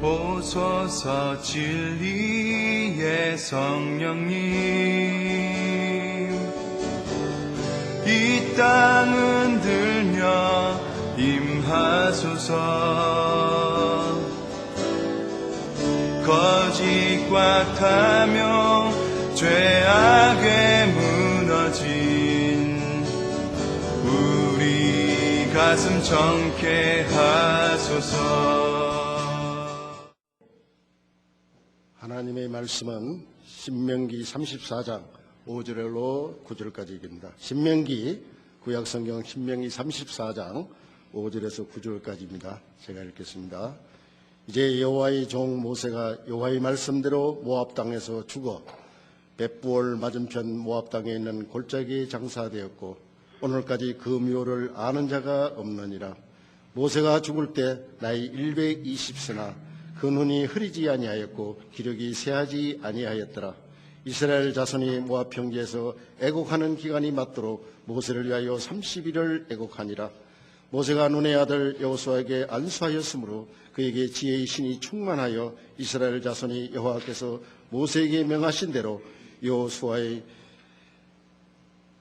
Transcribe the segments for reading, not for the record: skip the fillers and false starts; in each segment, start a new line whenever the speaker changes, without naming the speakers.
오소서 진리의 성령님, 이 땅 흔들며 임하소서. 거짓과 탐욕 죄악에 무너진 우리 가슴 정케 하소서.
하나님의 말씀은 신명기 34장 5절로 9절까지입니다. 신명기, 구약성경 신명기 34장 5절에서 9절까지입니다. 제가 읽겠습니다. 이제 여호와의 종 모세가 여호와의 말씀대로 모압 땅에서 죽어 벳부올 맞은편 모압 땅에 있는 골짜기에 장사되었고 오늘까지 그 묘를 아는 자가 없느니라. 모세가 죽을 때 나이 120세나 그 눈이 흐리지 아니하였고 기력이 쇠하지 아니하였더라. 이스라엘 자손이 모압 평지에서 애곡하는 기간이 맞도록 모세를 위하여 30일을 애곡하니라. 모세가 눈의 아들 여호수아에게 안수하였으므로 그에게 지혜의 신이 충만하여 이스라엘 자손이 여호와께서 모세에게 명하신 대로 여호수아의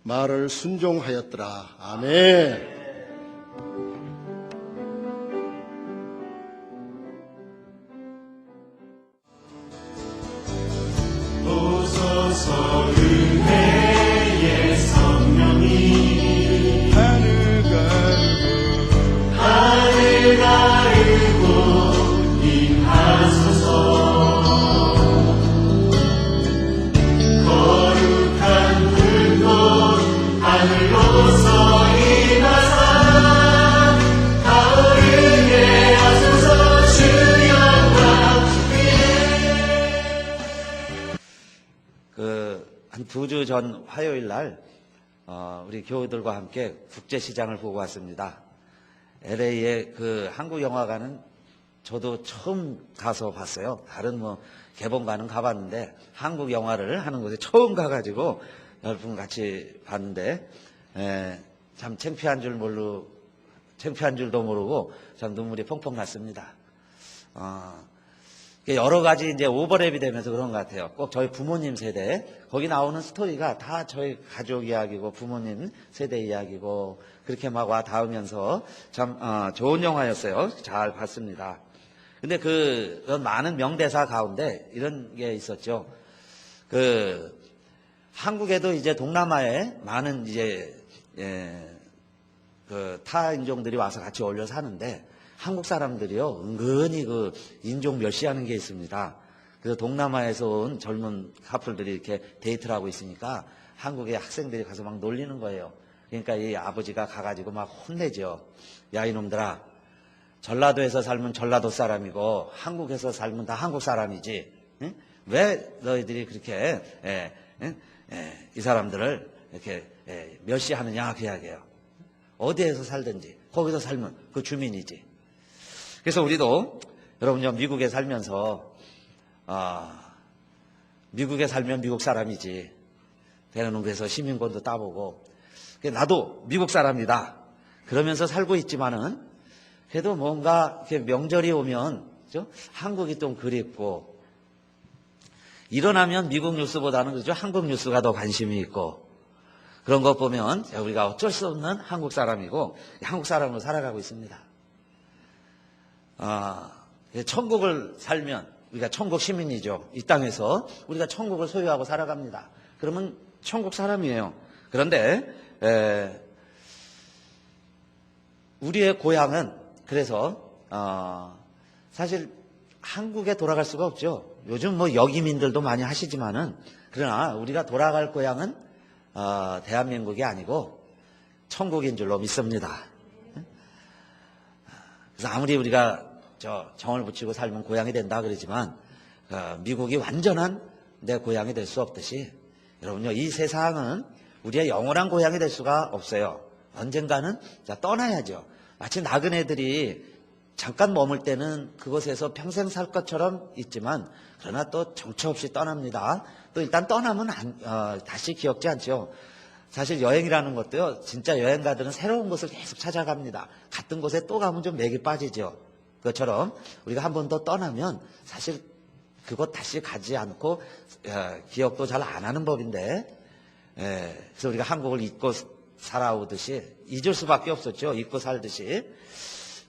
말을 순종하였더라. 아멘.
오소서 은혜의 성령이 하늘 가르고 임하소서. 거룩한 불꽃 하늘로서 임하사 타오르게 하소서. 주 영광
한 2주 전 화요일 날 우리 교우들과 함께 국제시장을 보고 왔습니다. LA의 그 한국영화관은 저도 처음 가서 봤어요. 다른 개봉관은 가봤는데 한국 영화를 하는 곳에 처음 가가지고 여러분 같이 봤는데 참 창피한 줄도 모르고 참 눈물이 펑펑 났습니다. 여러 가지 이제 오버랩이 되면서 그런 것 같아요. 꼭 저희 부모님 세대, 거기 나오는 스토리가 다 저희 가족 이야기고 부모님 세대 이야기고 그렇게 막 와 닿으면서 참 좋은 영화였어요. 잘 봤습니다. 근데 그런 많은 명대사 가운데 이런 게 있었죠. 한국에도 이제 동남아에 많은 이제 타 인종들이 와서 같이 어울려 사는데 한국 사람들이요, 은근히 인종 멸시하는 게 있습니다. 그래서 동남아에서 온 젊은 커플들이 이렇게 데이트를 하고 있으니까 한국의 학생들이 가서 막 놀리는 거예요. 그러니까 이 아버지가 가가지고 막 혼내죠. 야, 이놈들아. 전라도에서 살면 전라도 사람이고 한국에서 살면 다 한국 사람이지. 응? 왜 너희들이 그렇게 이 사람들을 이렇게 멸시하느냐 그 이야기예요. 어디에서 살든지 거기서 살면 그 주민이지. 그래서 우리도 여러분요, 미국에 살면서 미국에 살면 미국 사람이지. 대한민국에서 시민권도 따보고 나도 미국 사람이다 그러면서 살고 있지만은 그래도 뭔가 이렇게 명절이 오면 그죠? 한국이 좀 그립고 일어나면 미국 뉴스보다는 그죠? 한국 뉴스가 더 관심이 있고 그런 것 보면 우리가 어쩔 수 없는 한국 사람이고 한국 사람으로 살아가고 있습니다. 천국을 살면 우리가 천국 시민이죠. 이 땅에서 우리가 천국을 소유하고 살아갑니다. 그러면 천국 사람이에요. 그런데 우리의 고향은 그래서 사실 한국에 돌아갈 수가 없죠. 요즘 여기민들도 많이 하시지만은 그러나 우리가 돌아갈 고향은 대한민국이 아니고 천국인 줄로 믿습니다. 그래서 아무리 우리가 정을 붙이고 살면 고향이 된다 그러지만 미국이 완전한 내 고향이 될 수 없듯이 여러분요, 이 세상은 우리의 영원한 고향이 될 수가 없어요. 언젠가는 떠나야죠. 마치 나그네들이 잠깐 머물 때는 그곳에서 평생 살 것처럼 있지만 그러나 또 정처 없이 떠납니다. 또 일단 떠나면 다시 기억지 않죠. 사실 여행이라는 것도요, 진짜 여행가들은 새로운 곳을 계속 찾아갑니다. 같은 곳에 또 가면 좀 맥이 빠지죠. 것처럼 우리가 한 번 더 떠나면 사실 그곳 다시 가지 않고 기억도 잘 안 하는 법인데, 그래서 우리가 한국을 잊고 살아오듯이 잊을 수밖에 없었죠. 잊고 살듯이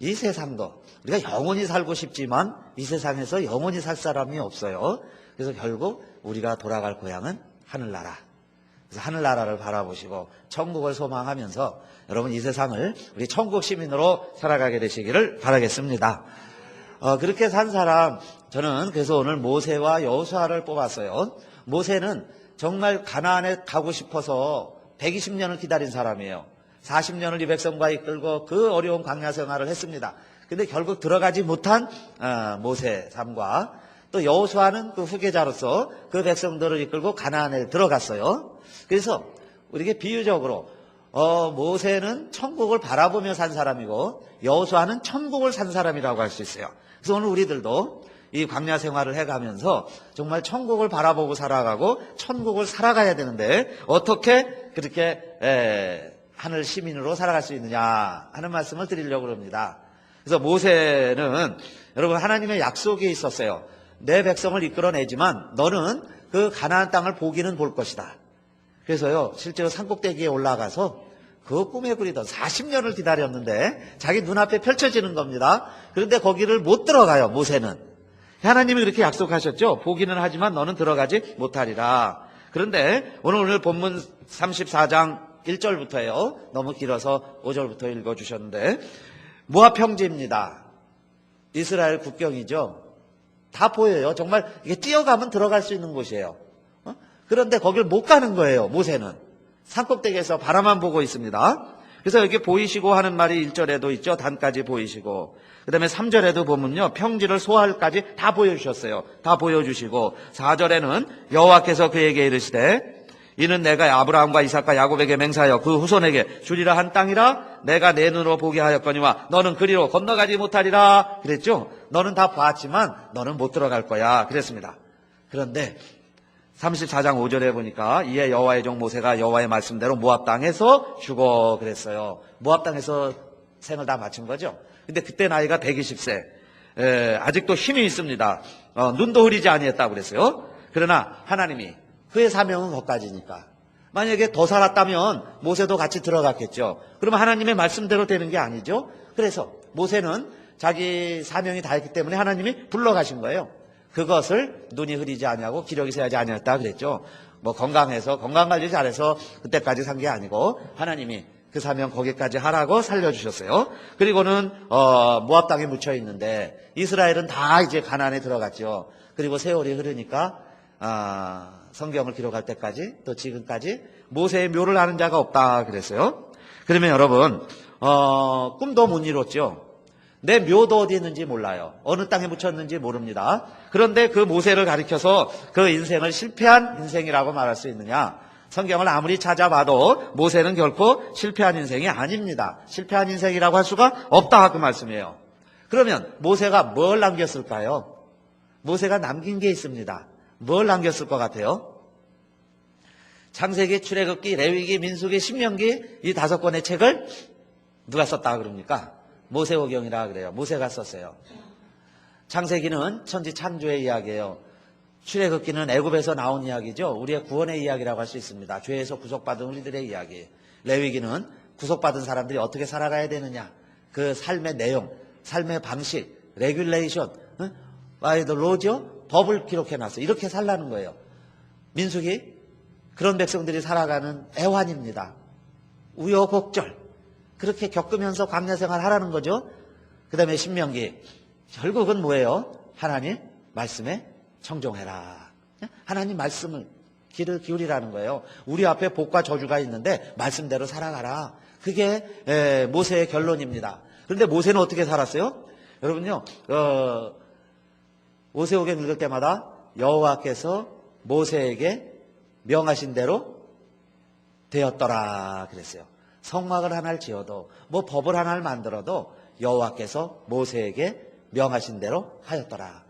이 세상도 우리가 영원히 살고 싶지만 이 세상에서 영원히 살 사람이 없어요. 그래서 결국 우리가 돌아갈 고향은 하늘나라. 그래서 하늘나라를 바라보시고 천국을 소망하면서 여러분 이 세상을 우리 천국 시민으로 살아가게 되시기를 바라겠습니다. 그렇게 산 사람, 저는 그래서 오늘 모세와 여호수아를 뽑았어요. 모세는 정말 가나안에 가고 싶어서 120년을 기다린 사람이에요. 40년을 이 백성과 이끌고 그 어려운 광야 생활을 했습니다. 근데 결국 들어가지 못한 모세 삶과 또 여호수아는 그 후계자로서 그 백성들을 이끌고 가나안에 들어갔어요. 그래서 우리에게 비유적으로 모세는 천국을 바라보며 산 사람이고 여호수아는 천국을 산 사람이라고 할 수 있어요. 그래서 오늘 우리들도 이 광야 생활을 해가면서 정말 천국을 바라보고 살아가고 천국을 살아가야 되는데 어떻게 그렇게 하늘 시민으로 살아갈 수 있느냐 하는 말씀을 드리려고 합니다. 그래서 모세는 여러분 하나님의 약속이 있었어요. 내 백성을 이끌어내지만 너는 그 가나안 땅을 보기는 볼 것이다. 그래서요 실제로 산꼭대기에 올라가서 그 꿈에 그리던 40년을 기다렸는데 자기 눈앞에 펼쳐지는 겁니다. 그런데 거기를 못 들어가요. 모세는. 하나님이 그렇게 약속하셨죠. 보기는 하지만 너는 들어가지 못하리라. 그런데 오늘 본문 34장 1절부터예요. 너무 길어서 5절부터 읽어주셨는데 모압 평지입니다. 이스라엘 국경이죠. 다 보여요. 정말 이게 뛰어가면 들어갈 수 있는 곳이에요. 그런데 거길 못 가는 거예요. 모세는. 산꼭대기에서 바라만 보고 있습니다. 그래서 여기 보이시고 하는 말이 1절에도 있죠. 단까지 보이시고. 그 다음에 3절에도 보면요. 평지를 소할까지 다 보여주셨어요. 다 보여주시고 4절에는 여호와께서 그에게 이르시되 이는 내가 아브라함과 이삭과 야곱에게 맹세하여 그 후손에게 주리라 한 땅이라 내가 내 눈으로 보게 하였거니와 너는 그리로 건너가지 못하리라 그랬죠. 너는 다 봤지만 너는 못 들어갈 거야 그랬습니다. 그런데 34장 5절에 보니까 이에 여호와의 종 모세가 여호와의 말씀대로 모압 땅에서 죽어 그랬어요. 모압 땅에서 생을 다 마친 거죠. 근데 그때 나이가 120세. 아직도 힘이 있습니다. 눈도 흐리지 아니했다고 그랬어요. 그러나 하나님이 그의 사명은 거기까지니까. 만약에 더 살았다면 모세도 같이 들어갔겠죠. 그러면 하나님의 말씀대로 되는 게 아니죠. 그래서 모세는 자기 사명이 다 했기 때문에 하나님이 불러가신 거예요. 그것을 눈이 흐리지 아니하고 기력이 쇠하지 아니했다 그랬죠. 뭐 건강해서 건강관리 잘해서 그때까지 산 게 아니고 하나님이 그 사명 거기까지 하라고 살려주셨어요. 그리고는 모압 땅에 묻혀 있는데 이스라엘은 다 이제 가나안에 들어갔죠. 그리고 세월이 흐르니까 성경을 기록할 때까지 또 지금까지 모세의 묘를 아는 자가 없다 그랬어요. 그러면 여러분 꿈도 못 이뤘죠. 내 묘도 어디 있는지 몰라요. 어느 땅에 묻혔는지 모릅니다. 그런데 그 모세를 가리켜서 그 인생을 실패한 인생이라고 말할 수 있느냐? 성경을 아무리 찾아봐도 모세는 결코 실패한 인생이 아닙니다. 실패한 인생이라고 할 수가 없다 그 말씀이에요. 그러면 모세가 뭘 남겼을까요? 모세가 남긴 게 있습니다. 뭘 남겼을 것 같아요? 창세기, 출애굽기, 레위기, 민수기, 신명기 이 5권의 책을 누가 썼다 그럽니까? 모세오경이라 그래요. 모세가 썼어요. 창세기는 천지 창조의 이야기예요. 출애굽기는 애굽에서 나온 이야기죠. 우리의 구원의 이야기라고 할 수 있습니다. 죄에서 구속받은 우리들의 이야기. 레위기는 구속받은 사람들이 어떻게 살아가야 되느냐. 그 삶의 내용, 삶의 방식, 레귤레이션, by the law죠. 법을 기록해놨어요. 이렇게 살라는 거예요. 민수기, 그런 백성들이 살아가는 애환입니다. 우여곡절. 그렇게 겪으면서 광야 생활 하라는 거죠. 그 다음에 신명기. 결국은 뭐예요? 하나님 말씀에 청종해라. 하나님 말씀을 귀를 기울이라는 거예요. 우리 앞에 복과 저주가 있는데 말씀대로 살아가라. 그게 모세의 결론입니다. 그런데 모세는 어떻게 살았어요? 여러분요. 모세오경 읽을 때마다 여호와께서 모세에게 명하신 대로 되었더라 그랬어요. 성막을 하나를 지어도 뭐 법을 하나를 만들어도 여호와께서 모세에게 명하신 대로 하였더라.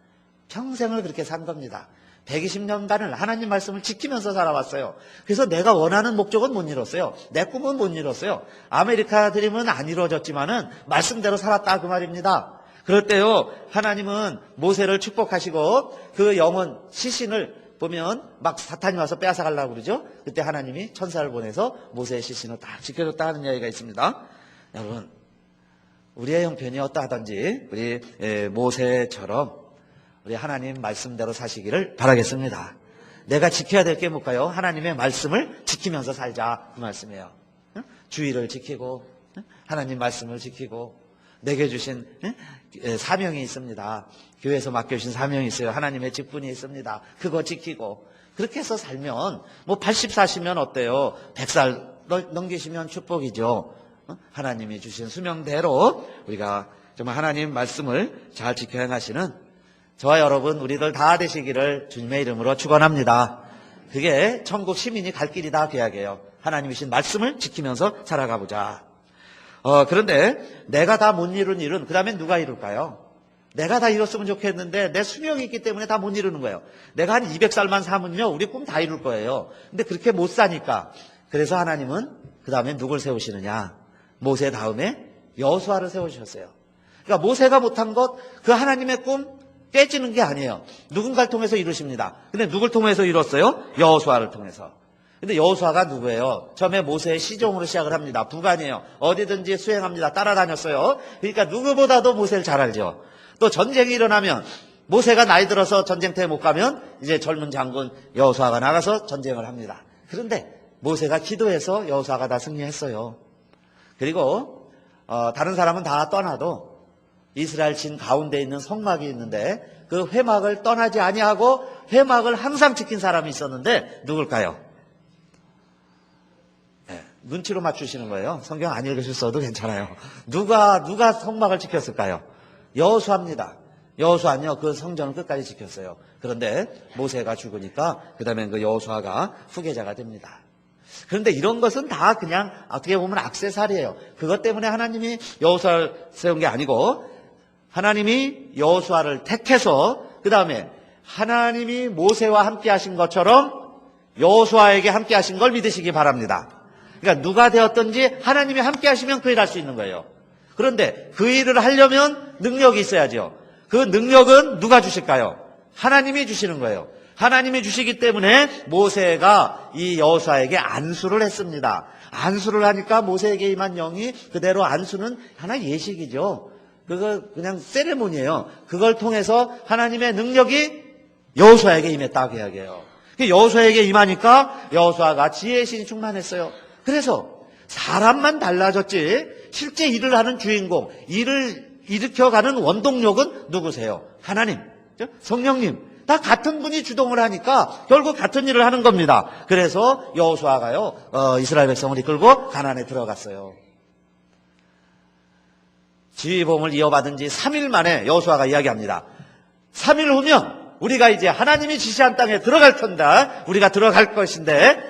평생을 그렇게 산 겁니다. 120년간을 하나님 말씀을 지키면서 살아왔어요. 그래서 내가 원하는 목적은 못 이뤘어요. 내 꿈은 못 이뤘어요. 아메리카 드림은 안 이루어졌지만은 말씀대로 살았다 그 말입니다. 그럴 때요, 하나님은 모세를 축복하시고 그 영혼 시신을 보면 막 사탄이 와서 빼앗아가려고 그러죠. 그때 하나님이 천사를 보내서 모세의 시신을 딱 지켜줬다 하는 이야기가 있습니다. 여러분, 우리의 형편이 어떠하든지 우리 모세처럼 우리 하나님 말씀대로 사시기를 바라겠습니다. 내가 지켜야 될 게 뭘까요? 하나님의 말씀을 지키면서 살자, 그 말씀이에요. 주의를 지키고 하나님 말씀을 지키고 내게 주신 사명이 있습니다. 교회에서 맡겨주신 사명이 있어요. 하나님의 직분이 있습니다. 그거 지키고 그렇게 해서 살면 뭐 80, 40면 어때요? 100살 넘기시면 축복이죠. 하나님이 주신 수명대로 우리가 정말 하나님 말씀을 잘 지켜 행하시는 저와 여러분 우리들 다 되시기를 주님의 이름으로 축원합니다. 그게 천국 시민이 갈 길이다 그 이야기예요. 하나님이 주신 말씀을 지키면서 살아가보자. 그런데 내가 다 못 이룬 일은 그 다음에 누가 이룰까요? 내가 다 이뤘으면 좋겠는데 내 수명이 있기 때문에 다 못 이루는 거예요. 내가 한 200살만 사면요 우리 꿈 다 이룰 거예요. 근데 그렇게 못 사니까 그래서 하나님은 그 다음에 누굴 세우시느냐? 모세 다음에 여호수아를 세우셨어요. 그러니까 모세가 못한 것 그 하나님의 꿈 깨지는 게 아니에요. 누군가를 통해서 이루십니다. 근데 누굴 통해서 이뤘어요? 여호수아를 통해서. 근데 여호수아가 누구예요? 처음에 모세의 시종으로 시작을 합니다. 부관이에요. 어디든지 수행합니다. 따라다녔어요. 그러니까 누구보다도 모세를 잘 알죠. 또 전쟁이 일어나면 모세가 나이 들어서 전쟁터에 못 가면 이제 젊은 장군 여호수아가 나가서 전쟁을 합니다. 그런데 모세가 기도해서 여호수아가 다 승리했어요. 그리고 다른 사람은 다 떠나도 이스라엘 진 가운데 있는 성막이 있는데 그 회막을 떠나지 아니하고 회막을 항상 지킨 사람이 있었는데 누굴까요? 눈치로 맞추시는 거예요. 성경 안 읽으셨어도 괜찮아요. 누가 성막을 지켰을까요? 여호수아입니다. 여호수아는요 그 성전을 끝까지 지켰어요. 그런데 모세가 죽으니까 그 다음에 그 여호수아가 후계자가 됩니다. 그런데 이런 것은 다 그냥 어떻게 보면 액세서리예요. 그것 때문에 하나님이 여호수아를 세운 게 아니고 하나님이 여호수아를 택해서 그 다음에 하나님이 모세와 함께 하신 것처럼 여호수아에게 함께 하신 걸 믿으시기 바랍니다. 그러니까 누가 되었든지 하나님이 함께 하시면 그 일을 할 수 있는 거예요. 그런데 그 일을 하려면 능력이 있어야죠. 그 능력은 누가 주실까요? 하나님이 주시는 거예요. 하나님이 주시기 때문에 모세가 이 여호수아에게 안수를 했습니다. 안수를 하니까 모세에게 임한 영이 그대로 안수는 하나 예식이죠. 그거 그냥 세레모니예요. 그걸 통해서 하나님의 능력이 여호수아에게 임했다 그 이야기예요. 여호수아에게 임하니까 여호수아가 지혜의 신이 충만했어요. 그래서 사람만 달라졌지 실제 일을 하는 주인공, 일을 일으켜가는 원동력은 누구세요? 하나님, 성령님. 다 같은 분이 주동을 하니까 결국 같은 일을 하는 겁니다. 그래서 여호수아가요 이스라엘 백성을 이끌고 가나안에 들어갔어요. 지휘봉을 이어받은 지 3일 만에 여호수아가 이야기합니다. 3일 후면 우리가 이제 하나님이 지시한 땅에 들어갈 텐다. 우리가 들어갈 것인데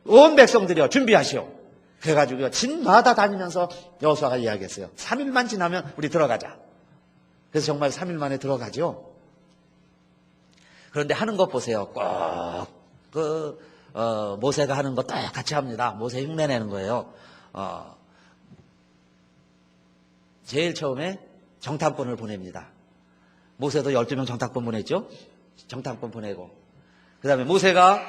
온 백성들이요 준비하시오. 그래가지고 진마다 다니면서 여호수아가 이야기했어요. 3일만 지나면 우리 들어가자. 그래서 정말 3일 만에 들어가죠. 그런데 하는 것 보세요. 꼭 모세가 하는 거 똑같이 합니다. 모세 흉내내는 거예요. 제일 처음에 정탐꾼을 보냅니다. 모세도 12명 정탐꾼 보냈죠. 정탐꾼 보내고 그 다음에 모세가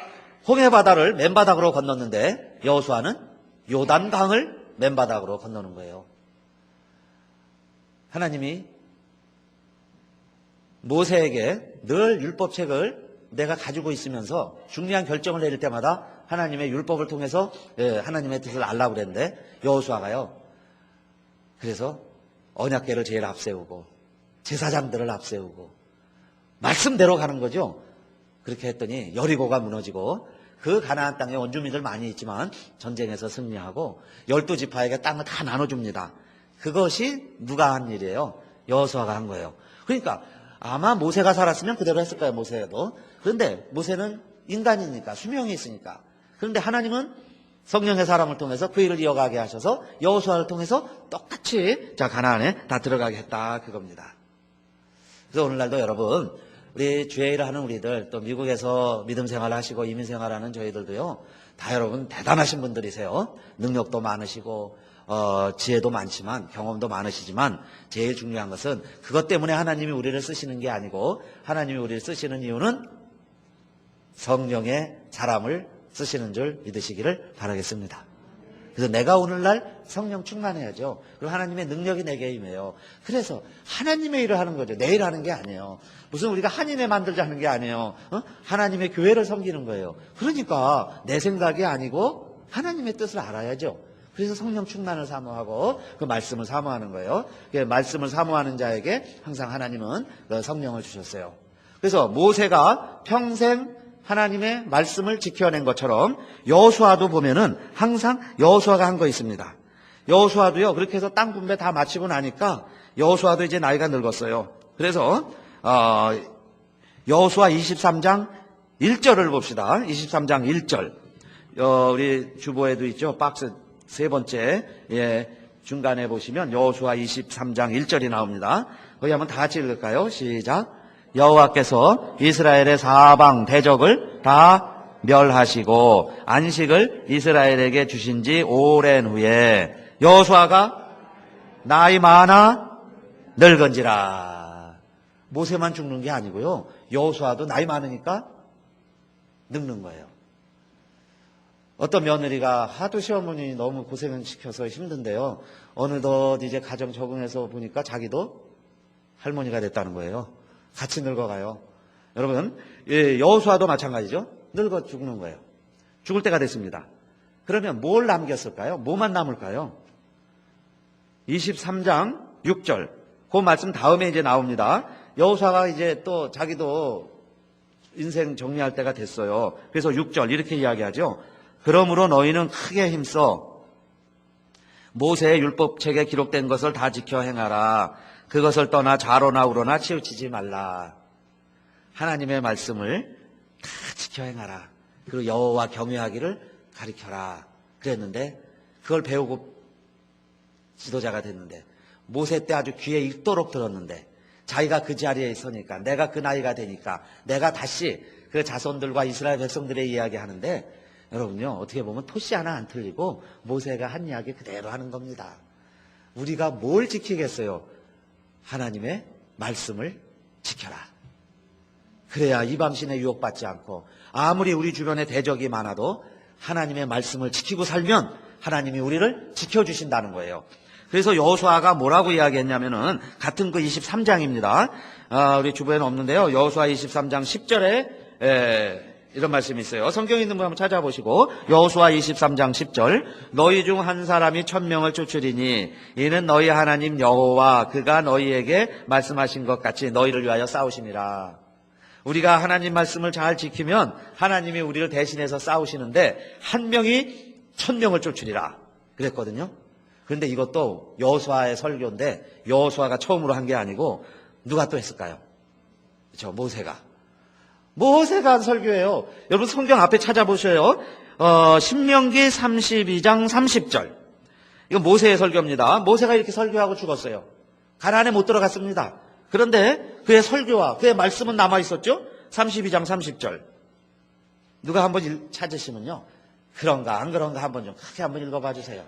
홍해바다를 맨바닥으로 건넜는데 여호수아는 요단강을 맨바닥으로 건너는 거예요. 하나님이 모세에게 늘 율법책을 내가 가지고 있으면서 중요한 결정을 내릴 때마다 하나님의 율법을 통해서 하나님의 뜻을 알라고 그랬는데 여호수아가요. 그래서 언약궤를 제일 앞세우고 제사장들을 앞세우고 말씀대로 가는 거죠. 그렇게 했더니 여리고가 무너지고 그 가나안 땅에 원주민들 많이 있지만 전쟁에서 승리하고 12지파에게 땅을 다 나눠줍니다. 그것이 누가 한 일이에요? 여호수아가 한 거예요. 그러니까 아마 모세가 살았으면 그대로 했을 거예요. 모세도. 그런데 모세는 인간이니까 수명이 있으니까. 그런데 하나님은 성령의 사람을 통해서 그 일을 이어가게 하셔서 여호수아를 통해서 똑같이 자 가나안에 다 들어가게 했다 그겁니다. 그래서 오늘날도 여러분 우리 주의 일을 하는 우리들 또 미국에서 믿음 생활을 하시고 이민 생활하는 저희들도요 다 여러분 대단하신 분들이세요. 능력도 많으시고 지혜도 많지만 경험도 많으시지만 제일 중요한 것은 그것 때문에 하나님이 우리를 쓰시는 게 아니고 하나님이 우리를 쓰시는 이유는 성령의 사람을 쓰시는 줄 믿으시기를 바라겠습니다. 그래서 내가 오늘날 성령 충만해야죠. 그럼 하나님의 능력이 내게 임해요. 그래서 하나님의 일을 하는 거죠. 내 일 하는 게 아니에요. 무슨 우리가 한인회 만들자 하는 게 아니에요. 하나님의 교회를 섬기는 거예요. 그러니까 내 생각이 아니고 하나님의 뜻을 알아야죠. 그래서 성령 충만을 사모하고 그 말씀을 사모하는 거예요. 말씀을 사모하는 자에게 항상 하나님은 성령을 주셨어요. 그래서 모세가 평생 하나님의 말씀을 지켜낸 것처럼 여호수아도 보면은 항상 여호수아가 한 거 있습니다. 여호수아도요, 그렇게 해서 땅 분배 다 마치고 나니까 여호수아도 이제 나이가 늙었어요. 그래서 여호수아 23장 1절을 봅시다. 23장 1절. 우리 주보에도 있죠. 박스 세 번째, 중간에 보시면 여호수아 23장 1절이 나옵니다. 거기 한번 다 같이 읽을까요? 시작. 여호와께서 이스라엘의 사방 대적을 다 멸하시고 안식을 이스라엘에게 주신 지 오랜 후에 여호수아가 나이 많아 늙은지라. 모세만 죽는 게 아니고요, 여호수아도 나이 많으니까 늙는 거예요. 어떤 며느리가 하도 시어머니 너무 고생을 시켜서 힘든데요, 어느덧 이제 가정 적응해서 보니까 자기도 할머니가 됐다는 거예요. 같이 늙어가요. 여러분, 여호수아도 마찬가지죠. 늙어 죽는 거예요. 죽을 때가 됐습니다. 그러면 뭘 남겼을까요? 뭐만 남을까요? 23장 6절. 그 말씀 다음에 이제 나옵니다. 여호수아가 이제 또 자기도 인생 정리할 때가 됐어요. 그래서 6절 이렇게 이야기하죠. 그러므로 너희는 크게 힘써 모세의 율법책에 기록된 것을 다 지켜 행하라. 그것을 떠나 좌로나 우로나 치우치지 말라. 하나님의 말씀을 다 지켜 행하라. 그리고 여호와 경외하기를 가르쳐라. 그랬는데 그걸 배우고 지도자가 됐는데 모세 때 아주 귀에 익도록 들었는데 자기가 그 자리에 있으니까 내가 그 나이가 되니까 내가 다시 그 자손들과 이스라엘 백성들의 이야기하는데 여러분요, 어떻게 보면 토시 하나 안 틀리고 모세가 한 이야기 그대로 하는 겁니다. 우리가 뭘 지키겠어요? 하나님의 말씀을 지켜라. 그래야 이방신에 유혹받지 않고 아무리 우리 주변에 대적이 많아도 하나님의 말씀을 지키고 살면 하나님이 우리를 지켜주신다는 거예요. 그래서 여호수아가 뭐라고 이야기했냐면은 같은 그 23장입니다. 우리 주부에는 없는데요. 여호수아 23장 10절에 이런 말씀이 있어요. 성경에 있는 분 한번 찾아보시고 여호수아 23장 10절. 너희 중 한 사람이 1000명을 쫓으리니 이는 너희 하나님 여호와 그가 너희에게 말씀하신 것 같이 너희를 위하여 싸우심이라. 우리가 하나님 말씀을 잘 지키면 하나님이 우리를 대신해서 싸우시는데 한 명이 1000명을 쫓으리라 그랬거든요. 그런데 이것도 여호수아의 설교인데 여호수아가 처음으로 한 게 아니고 누가 또 했을까요? 그렇죠, 모세가 한 설교예요. 여러분 성경 앞에 찾아보셔요. 신명기 32장 30절. 이건 모세의 설교입니다. 모세가 이렇게 설교하고 죽었어요. 가나안에 못 들어갔습니다. 그런데 그의 설교와 그의 말씀은 남아있었죠. 32장 30절. 누가 한번 찾으시면요, 그런가 안 그런가 한번 좀 크게 한번 읽어봐 주세요.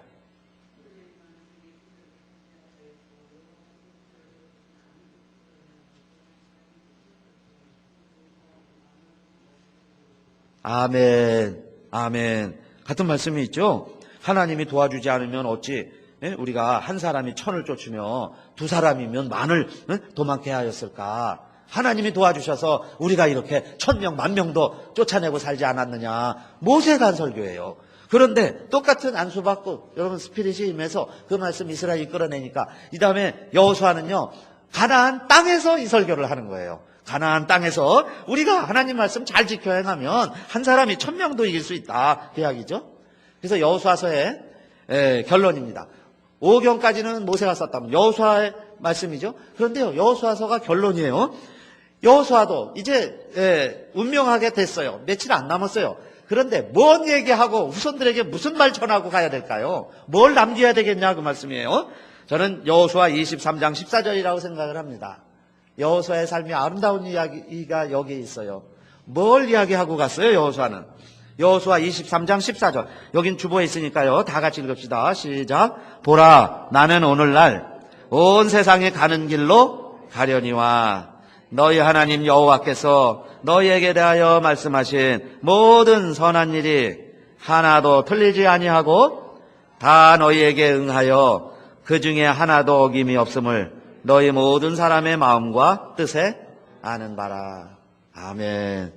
아멘, 아멘. 같은 말씀이 있죠. 하나님이 도와주지 않으면 어찌 우리가 한 사람이 1000을 쫓으며 두 사람이면 10,000을 도망게 하였을까. 하나님이 도와주셔서 우리가 이렇게 1000명, 10,000명도 쫓아내고 살지 않았느냐. 모세가 한 설교예요. 그런데 똑같은 안수받고 여러분 스피릿이 임해서 그 말씀 이스라엘이 끌어내니까 이 다음에 여호수아는요, 가나안 땅에서 이 설교를 하는 거예요. 가나안 땅에서 우리가 하나님 말씀 잘 지켜 행하면 한 사람이 1000명도 이길 수 있다, 그 이야기죠. 그래서 여호수아서의 결론입니다. 5경까지는 모세가 썼다면 여호수아의 말씀이죠. 그런데요, 여호수아서가 결론이에요. 여호수아도 이제 운명하게 됐어요. 며칠 안 남았어요. 그런데 뭔 얘기하고 후손들에게 무슨 말 전하고 가야 될까요? 뭘 남겨야 되겠냐, 그 말씀이에요. 저는 여호수아 23장 14절이라고 생각을 합니다. 여호수아의 삶이 아름다운 이야기가 여기 있어요. 뭘 이야기하고 갔어요, 여호수아는? 여호수아 23장 14절. 여긴 주보에 있으니까요. 다 같이 읽읍시다. 시작. 보라, 나는 오늘날 온 세상에 가는 길로 가려니와 너희 하나님 여호와께서 너희에게 대하여 말씀하신 모든 선한 일이 하나도 틀리지 아니하고 다 너희에게 응하여 그 중에 하나도 어김이 없음을 너희 모든 사람의 마음과 뜻에 아는 바라. 아멘.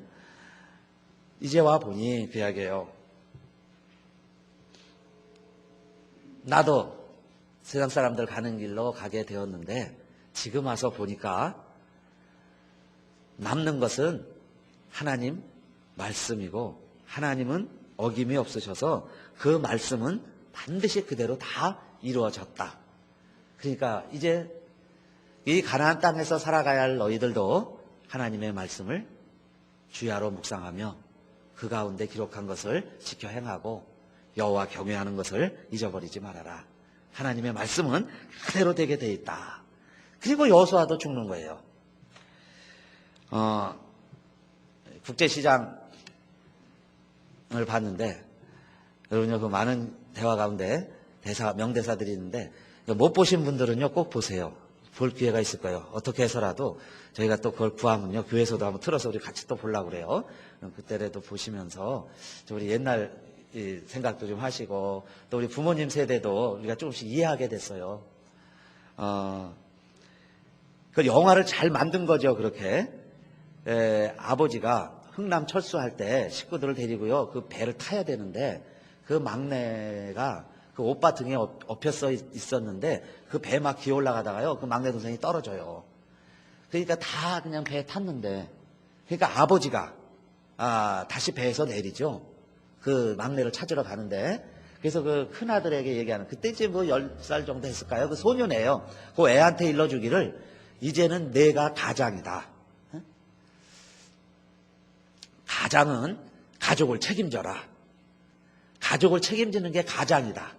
이제 와 보니 귀하게요. 나도 세상 사람들 가는 길로 가게 되었는데 지금 와서 보니까 남는 것은 하나님 말씀이고 하나님은 어김이 없으셔서 그 말씀은 반드시 그대로 다 이루어졌다. 그러니까 이제 이 가나안 땅에서 살아가야 할 너희들도 하나님의 말씀을 주야로 묵상하며 그 가운데 기록한 것을 지켜 행하고 여호와 경외하는 것을 잊어버리지 말아라. 하나님의 말씀은 그대로 되게 돼 있다. 그리고 여호수아도 죽는 거예요. 국제시장을 봤는데 여러분요, 그 많은 대화 가운데 명대사들이 있는데 못 보신 분들은요 꼭 보세요. 볼 기회가 있을 거예요. 어떻게 해서라도 저희가 또 그걸 구하면요 교회에서도 한번 틀어서 우리 같이 또 보려고 그래요. 그때라도 보시면서 우리 옛날 이 생각도 좀 하시고 또 우리 부모님 세대도 우리가 조금씩 이해하게 됐어요. 그 영화를 잘 만든 거죠. 그렇게 아버지가 흥남 철수할 때 식구들을 데리고요 그 배를 타야 되는데 그 막내가 그 오빠 등에 엎혀서 있었는데 그 배 막 기어 올라가다가요 그 막내 동생이 떨어져요. 그러니까 다 그냥 배에 탔는데 그러니까 아버지가 다시 배에서 내리죠. 그 막내를 찾으러 가는데 그래서 그 큰아들에게 얘기하는 그때 이제 뭐 10살 정도 했을까요? 그 소년이에요. 그 애한테 일러주기를 이제는 내가 가장이다. 가장은 가족을 책임져라. 가족을 책임지는 게 가장이다.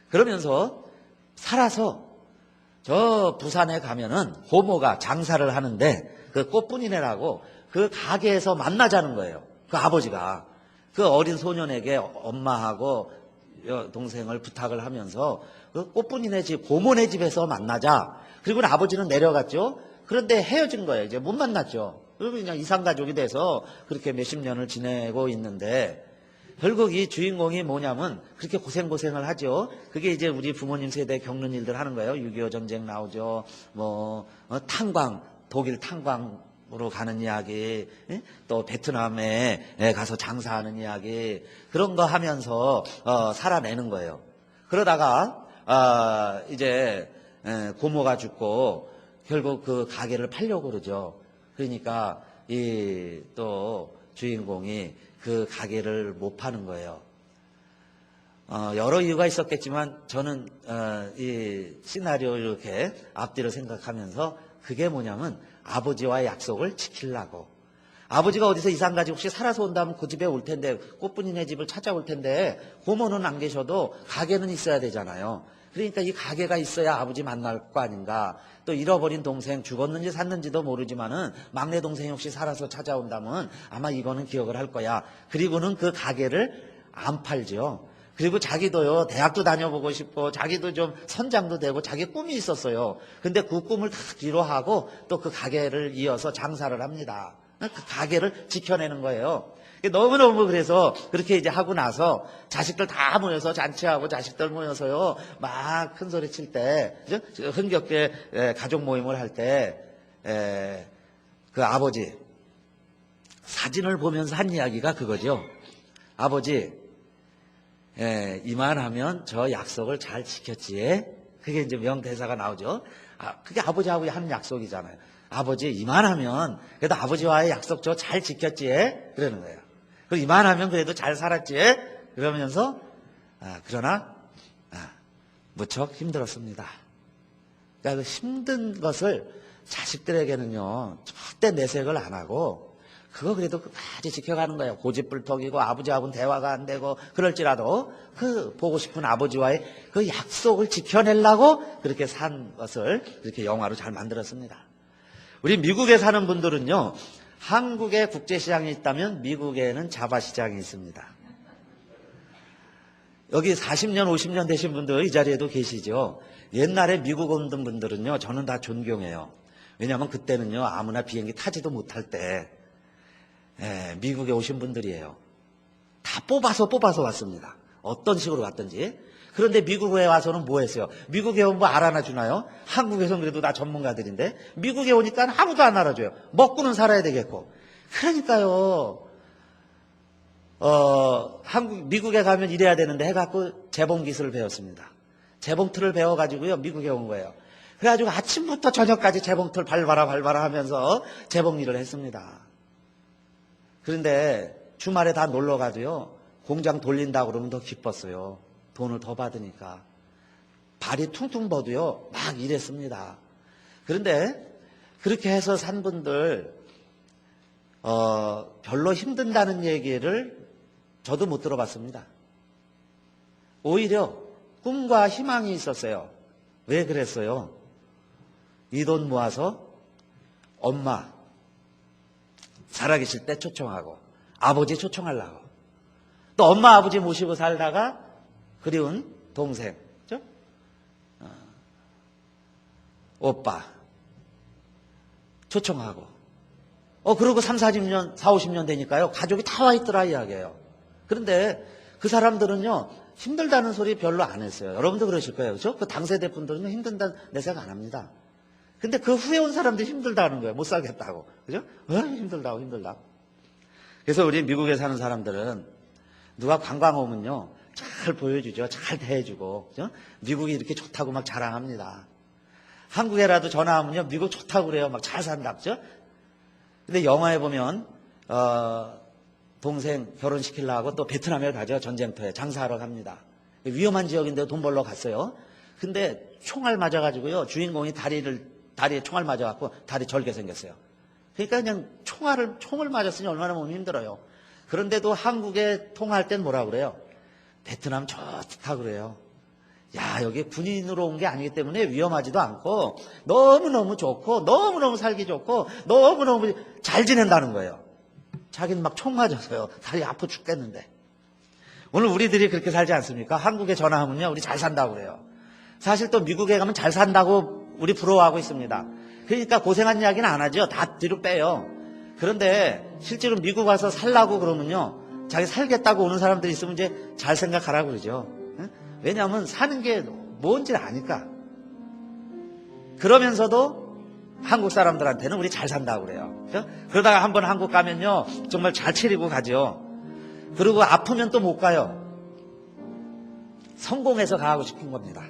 그러면서 살아서 저 부산에 가면은 고모가 장사를 하는데 그 꽃분이네라고 그 가게에서 만나자는 거예요. 그 아버지가 그 어린 소년에게 엄마하고 동생을 부탁을 하면서 그 꽃분이네 집 고모네 집에서 만나자. 그리고 아버지는 내려갔죠. 그런데 헤어진 거예요. 이제 못 만났죠. 그리고 그냥 이상가족이 돼서 그렇게 몇십 년을 지내고 있는데 결국 이 주인공이 뭐냐면 그렇게 고생을 하죠. 그게 이제 우리 부모님 세대 겪는 일들 하는 거예요. 6.25 전쟁 나오죠. 탄광, 독일 탄광으로 가는 이야기, 또 베트남에 가서 장사하는 이야기, 그런 거 하면서 살아내는 거예요. 그러다가 이제 고모가 죽고 결국 그 가게를 팔려고 그러죠. 그러니까 이 또 주인공이 그 가게를 못 파는 거예요. 여러 이유가 있었겠지만 저는 이 시나리오 이렇게 앞뒤로 생각하면서 그게 뭐냐면 아버지와의 약속을 지키려고. 아버지가 어디서 이상가지 혹시 살아서 온다면 그 집에 올 텐데 꽃분이네 집을 찾아올 텐데 고모는 안 계셔도 가게는 있어야 되잖아요. 그러니까 이 가게가 있어야 아버지 만날 거 아닌가. 또 잃어버린 동생 죽었는지 샀는지도 모르지만은 막내 동생이 혹시 살아서 찾아온다면 아마 이거는 기억을 할 거야. 그리고는 그 가게를 안 팔죠. 그리고 자기도요 대학도 다녀보고 싶고 자기도 좀 선장도 되고 자기 꿈이 있었어요. 근데 그 꿈을 다 뒤로 하고 또 그 가게를 이어서 장사를 합니다. 그 가게를 지켜내는 거예요. 너무너무 그래서 그렇게 이제 하고 나서 자식들 다 모여서 잔치하고 자식들 모여서요 막 큰 소리 칠 때 흥겹게 가족 모임을 할 때 그 아버지 사진을 보면서 한 이야기가 그거죠. 아버지 이만하면 저 약속을 잘 지켰지. 그게 이제 명대사가 나오죠. 그게 아버지하고 하는 약속이잖아요. 아버지 이만하면 그래도 아버지와의 약속 저 잘 지켰지. 그러는 거예요. 그리고 이만하면 그래도 잘 살았지. 그러면서 그러나 무척 힘들었습니다. 그러니까 그 힘든 것을 자식들에게는요 절대 내색을 안 하고 그거 그래도 끝까지 지켜가는 거예요. 고집불통이고 아버지하고는 대화가 안 되고 그럴지라도 그 보고 싶은 아버지와의 그 약속을 지켜내려고 그렇게 산 것을 이렇게 영화로 잘 만들었습니다. 우리 미국에 사는 분들은요 한국에 국제시장이 있다면 미국에는 자바시장이 있습니다. 여기 40년, 50년 되신 분들 이 자리에도 계시죠. 옛날에 미국 온 분들은요, 저는 다 존경해요. 왜냐하면 그때는요, 아무나 비행기 타지도 못할 때 미국에 오신 분들이에요. 다 뽑아서 왔습니다. 어떤 식으로 왔든지. 그런데 미국에 와서는 뭐 했어요? 미국에 오면 뭐 알아나 주나요? 한국에서는 그래도 다 전문가들인데 미국에 오니까 아무도 안 알아줘요. 먹고는 살아야 되겠고. 그러니까요. 미국에 가면 이래야 되는데 해갖고 재봉 기술을 배웠습니다. 재봉틀을 배워가지고요, 미국에 온 거예요. 그래가지고 아침부터 저녁까지 재봉틀 밟아라 하면서 재봉 일을 했습니다. 그런데 주말에 다 놀러 가도요, 공장 돌린다고 그러면 더 기뻤어요. 돈을 더 받으니까. 발이 퉁퉁 버도요, 막 일했습니다. 그런데 그렇게 해서 산 분들, 별로 힘든다는 얘기를 저도 못 들어봤습니다. 오히려 꿈과 희망이 있었어요. 왜 그랬어요? 이 돈 모아서 엄마 살아계실 때 초청하고 아버지 초청하려고, 또 엄마 아버지 모시고 살다가 그리운 동생, 그죠? 오빠 초청하고, 그러고 3, 40년, 4, 50년 되니까요, 가족이 다 와 있더라 이야기예요. 그런데 그 사람들은요, 힘들다는 소리 별로 안 했어요. 여러분도 그러실 거예요. 그죠? 그 당세대 분들은 힘든다 내색 안 합니다. 근데 그 후에 온 사람들이 힘들다는 거예요. 못 살겠다고. 그죠? 힘들다고. 그래서 우리 미국에 사는 사람들은 누가 관광 오면요, 잘 보여주죠. 잘 대해주고. 그죠? 미국이 이렇게 좋다고 막 자랑합니다. 한국에라도 전화하면요, 미국 좋다고 그래요. 막 잘 산다. 그죠? 근데 영화에 보면, 동생 결혼시키려고 또 베트남에 가죠. 전쟁터에 장사하러 갑니다. 위험한 지역인데 돈 벌러 갔어요. 근데 총알 맞아가지고요, 주인공이 다리에 총알 맞아갖고 다리 절개 생겼어요. 그러니까 그냥 총을 맞았으니 얼마나 몸이 힘들어요. 그런데도 한국에 통화할 땐 뭐라 그래요? 베트남 좋다 그래요. 야, 여기 군인으로 온 게 아니기 때문에 위험하지도 않고 너무너무 좋고 너무너무 살기 좋고 너무너무 잘 지낸다는 거예요. 자기는 막 총 맞아서요, 다리 아파 죽겠는데. 오늘 우리들이 그렇게 살지 않습니까? 한국에 전화하면요, 우리 잘 산다고 그래요. 사실 또 미국에 가면 잘 산다고 우리 부러워하고 있습니다. 그러니까 고생한 이야기는 안 하죠. 다 뒤로 빼요. 그런데 실제로 미국 와서 살라고 그러면요, 자기 살겠다고 오는 사람들이 있으면 이제 잘 생각하라고 그러죠. 왜냐하면 사는 게 뭔지 아니까. 그러면서도 한국 사람들한테는 우리 잘 산다고 그래요. 그죠? 그러다가 한번 한국 가면요, 정말 잘 차리고 가죠. 그리고 아프면 또 못 가요. 성공해서 가고 싶은 겁니다.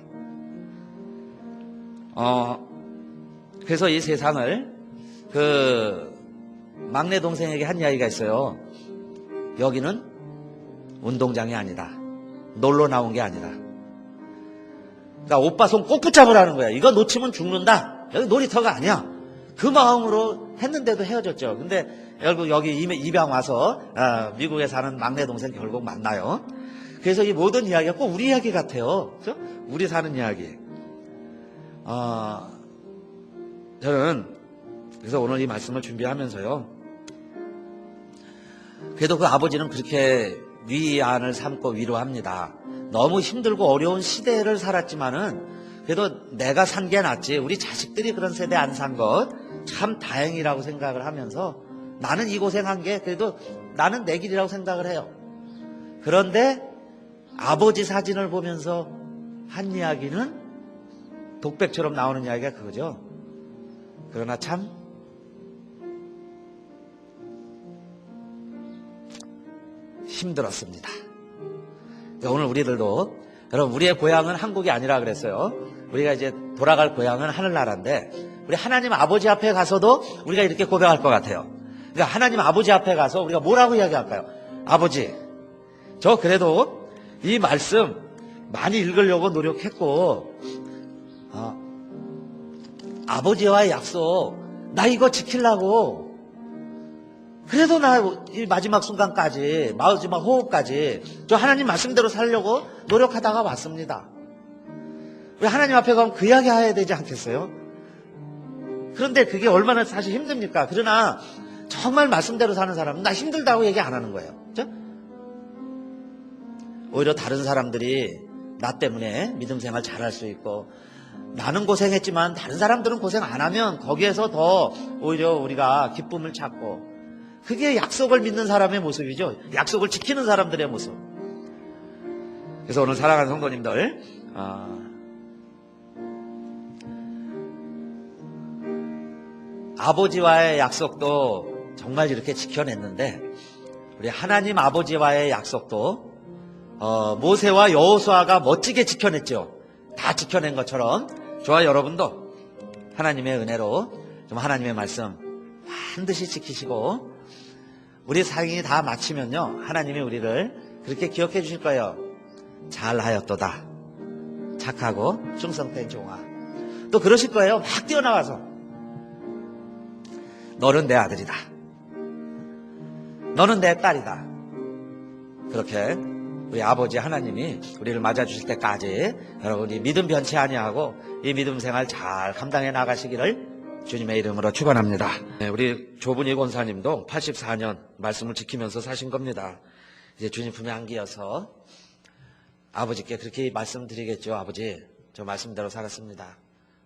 그래서 이 세상을 막내 동생에게 한 이야기가 있어요. 여기는 운동장이 아니다. 놀러 나온 게 아니라. 그러니까 오빠 손 꼭 붙잡으라는 거야. 이거 놓치면 죽는다. 여기 놀이터가 아니야. 그 마음으로 했는데도 헤어졌죠. 근데 결국 여기 입양 와서 미국에 사는 막내 동생 결국 만나요. 그래서 이 모든 이야기가 꼭 우리 이야기 같아요. 그렇죠? 우리 사는 이야기. 저는 그래서 오늘 이 말씀을 준비하면서요, 그래도 그 아버지는 그렇게 위안을 삼고 위로합니다. 너무 힘들고 어려운 시대를 살았지만은 그래도 내가 산 게 낫지, 우리 자식들이 그런 세대 안 산 것 참 다행이라고 생각을 하면서, 나는 이 고생한 게 그래도 나는 내 길이라고 생각을 해요. 그런데 아버지 사진을 보면서 한 이야기는 독백처럼 나오는 이야기가 그거죠. 그러나 참 힘들었습니다. 오늘 우리들도, 여러분, 우리의 고향은 한국이 아니라 그랬어요. 우리가 이제 돌아갈 고향은 하늘나라인데, 우리 하나님 아버지 앞에 가서도 우리가 이렇게 고백할 것 같아요. 그러니까 하나님 아버지 앞에 가서 우리가 뭐라고 이야기할까요? 아버지, 저 그래도 이 말씀 많이 읽으려고 노력했고, 아버지와의 약속, 나 이거 지키려고, 그래도 나 이 마지막 순간까지, 마지막 호흡까지 저 하나님 말씀대로 살려고 노력하다가 왔습니다. 우리 하나님 앞에 가면 그 이야기 해야 되지 않겠어요? 그런데 그게 얼마나 사실 힘듭니까? 그러나 정말 말씀대로 사는 사람은 나 힘들다고 얘기 안 하는 거예요. 그죠? 오히려 다른 사람들이 나 때문에 믿음 생활 잘할 수 있고, 나는 고생했지만 다른 사람들은 고생 안 하면 거기에서 더 오히려 우리가 기쁨을 찾고, 그게 약속을 믿는 사람의 모습이죠. 약속을 지키는 사람들의 모습. 그래서 오늘 사랑하는 성도님들, 아버지와의 약속도 정말 이렇게 지켜냈는데, 우리 하나님 아버지와의 약속도 모세와 여호수아가 멋지게 지켜냈죠. 다 지켜낸 것처럼 저와 여러분도 하나님의 은혜로 좀 하나님의 말씀 반드시 지키시고, 우리 삶이 다 마치면요, 하나님이 우리를 그렇게 기억해 주실 거예요. 잘하였도다, 착하고 충성된 종아. 또 그러실 거예요. 막 뛰어나와서 너는 내 아들이다, 너는 내 딸이다. 그렇게 우리 아버지 하나님이 우리를 맞아주실 때까지 여러분이 믿음 변치 아니하고 이 믿음 생활 잘 감당해 나가시기를 주님의 이름으로 축원합니다. 우리 조분희 권사님도 84년 말씀을 지키면서 사신 겁니다. 이제 주님 품에 안기어서 아버지께 그렇게 말씀드리겠죠. 아버지, 저 말씀대로 살았습니다.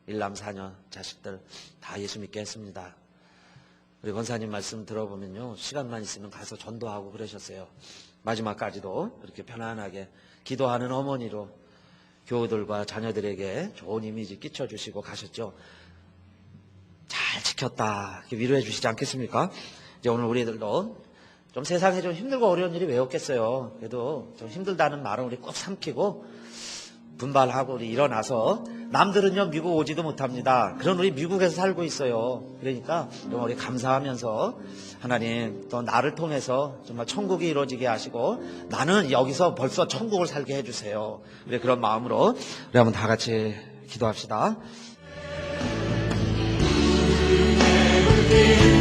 일남 4년 자식들 다 예수 믿게 했습니다. 우리 권사님 말씀 들어보면요, 시간만 있으면 가서 전도하고 그러셨어요. 마지막까지도 이렇게 편안하게 기도하는 어머니로 교우들과 자녀들에게 좋은 이미지 끼쳐주시고 가셨죠. 잘 지켰다, 이렇게 위로해 주시지 않겠습니까? 이제 오늘 우리들도 좀 세상에 좀 힘들고 어려운 일이 왜 없겠어요. 그래도 좀 힘들다는 말은 우리 꼭 삼키고 분발하고 우리 일어나서, 남들은요 미국 오지도 못합니다. 그런 우리 미국에서 살고 있어요. 그러니까 좀 우리 감사하면서 하나님 또 나를 통해서 정말 천국이 이루어지게 하시고 나는 여기서 벌써 천국을 살게 해주세요. 우리 그런 마음으로 우리 한번 다 같이 기도합시다.
내